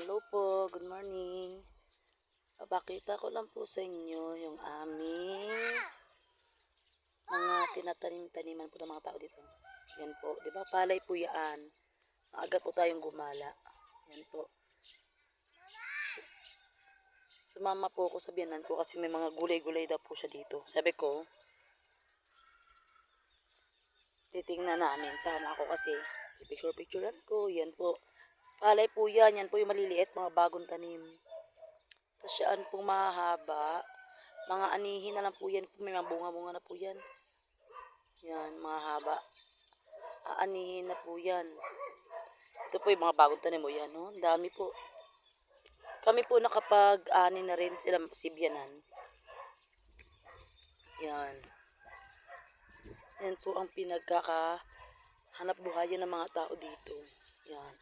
Hello po, good morning. Papakita ko lang po sa inyo yung aming mga tinatanim-taniman po ng mga tao dito. Yan po, di ba palay po yan. Maaga po tayong gumala. Yan po. Sumama po ako sa biyanan ko kasi may mga gulay-gulay daw po siya dito. Sabi ko, titingnan namin. Sama ako kasi picture-picturean ko. Yan po. Palay po yan. Yan po yung maliliit, mga bagong tanim. Tapos yan pong mahaba. Mga anihin na lang po yan. May mga bunga-bunga na po yan. Yan, mahaba. Aanihin na po yan. Ito po yung mga bagong tanim mo yan. No? Ang dami po. Kami po nakapag-ani na rin sila sibyanan. Yan. Yan po ang pinagkakahanap buhayan ng mga tao dito. Yan.